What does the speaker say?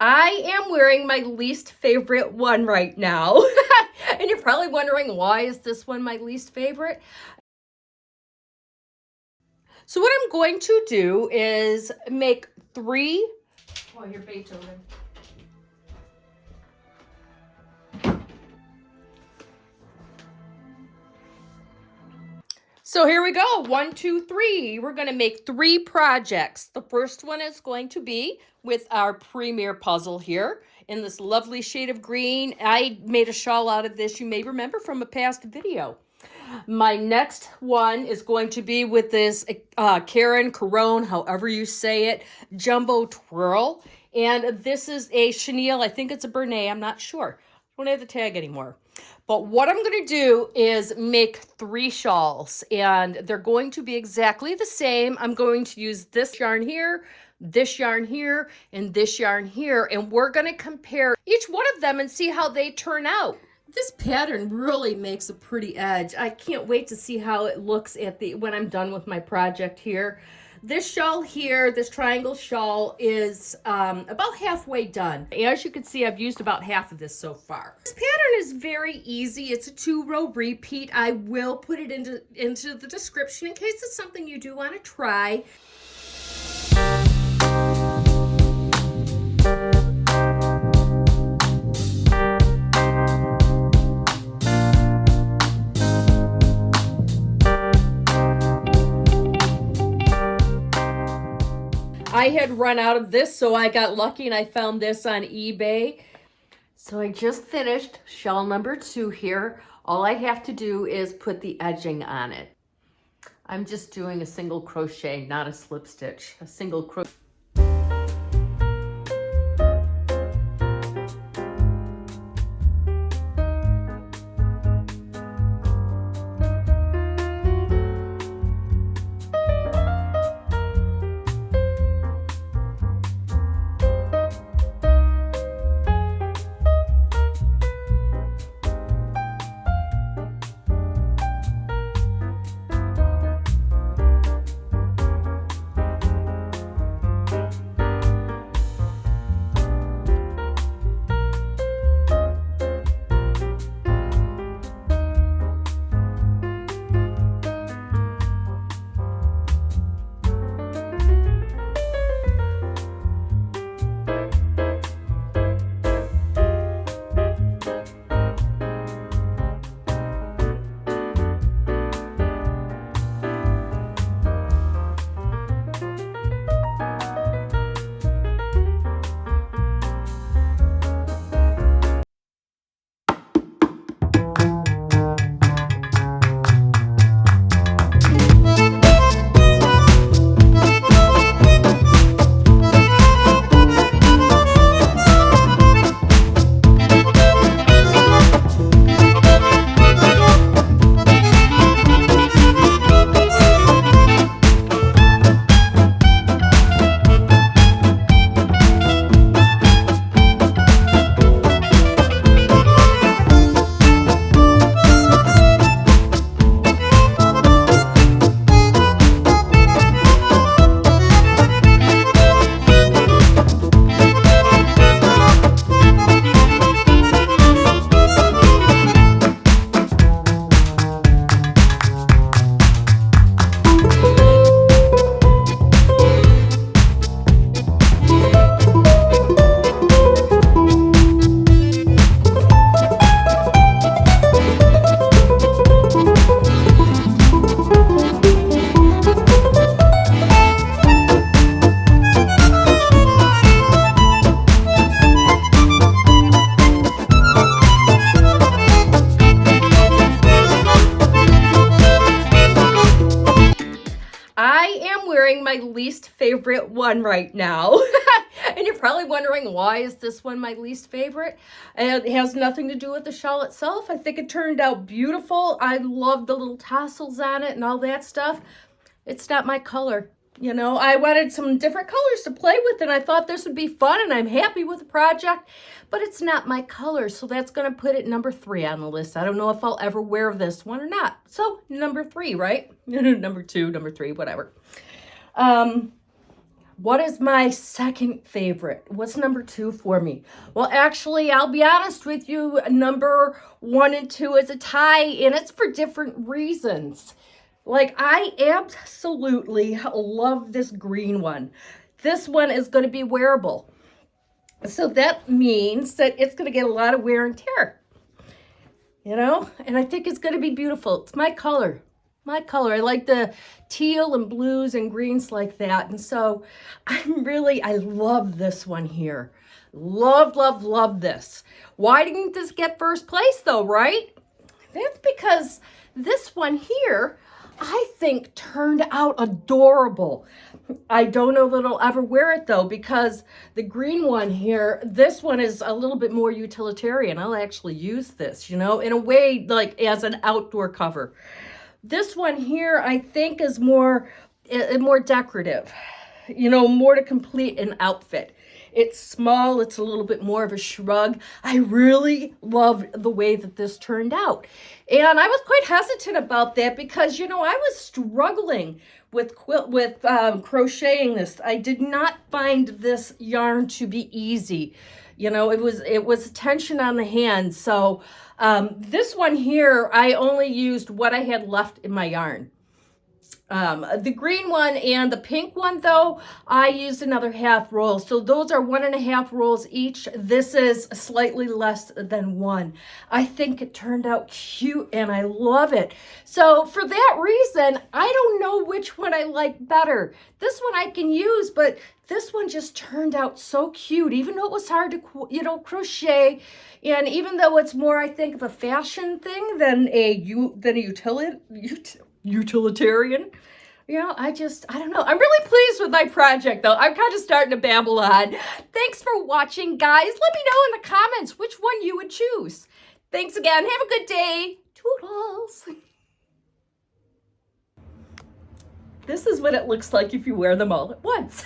I am wearing my least favorite one right now. And you're probably wondering, why is this one my least favorite? So what I'm going to do is make 3. Oh, you're Beethoven. So here we go. 1, 2, 3. We're going to make 3 projects. The first one is going to be with our premier puzzle here in this lovely shade of green. I made a shawl out of this. You may remember from a past video. My next one is going to be with this Caron, however you say it, jumbo twirl. And this is a chenille. I think it's a Bernat. I'm not sure. I don't have the tag anymore. But what I'm going to do is make 3 shawls, and they're going to be exactly the same. I'm going to use this yarn here, this yarn here, and this yarn here, and we're going to compare each one of them and see how they turn out. This pattern really makes a pretty edge. I can't wait to see how it looks at when I'm done with my project here. This shawl here, this triangle shawl, is about halfway done. As you can see, I've used about half of this so far. This pattern is very easy. It's a 2-row repeat. I will put it into the description in case it's something you do want to try. I had run out of this, so I got lucky and I found this on eBay. So I just finished shawl number 2 here. All I have to do is put the edging on it. I'm just doing a single crochet, not a slip stitch, a single crochet. My least favorite one right now. And you're probably wondering, why is this one my least favorite? And it has nothing to do with the shawl itself. I think it turned out beautiful. I love the little tassels on it and all that stuff. It's not my color. You know, I wanted some different colors to play with, and I thought this would be fun, and I'm happy with the project, but it's not my color, so that's going to put it number 3 on the list. I don't know if I'll ever wear this one or not. So, number 3, right? Number 2, number 3, whatever. What is my second favorite? What's number 2 for me? Well, actually, I'll be honest with you, number 1 and 2 is a tie, and it's for different reasons. Like, I absolutely love this green one. This one is going to be wearable. So that means that it's going to get a lot of wear and tear, you know, and I think it's going to be beautiful. It's my color. My color. I like the teal and blues and greens like that. And so I love this one here. Love, love, love this. Why didn't this get first place though, right? That's because this one here, I think turned out adorable. I don't know that I'll ever wear it though, because the green one here, this one is a little bit more utilitarian. I'll actually use this, you know, in a way like as an outdoor cover. This one here, I think, is more decorative, you know, more to complete an outfit. It's small. It's a little bit more of a shrug. I really love the way that this turned out. And I was quite hesitant about that because, you know, I was struggling with crocheting this. I did not find this yarn to be easy. You know, it was tension on the hand. So this one here, I only used what I had left in my yarn. The green one and the pink one, though, I used another half roll. So those are 1.5 rolls each. This is slightly less than 1. I think it turned out cute and I love it. So for that reason, I don't know which one I like better. This one I can use, but this one just turned out so cute, even though it was hard to, you know, crochet. And even though it's more, I think, of a fashion thing than a utilitarian. You know, I don't know. I'm really pleased with my project, though. I'm kind of starting to babble on. Thanks for watching, guys. Let me know in the comments which one you would choose. Thanks again. Have a good day. Toodles. This is what it looks like if you wear them all at once.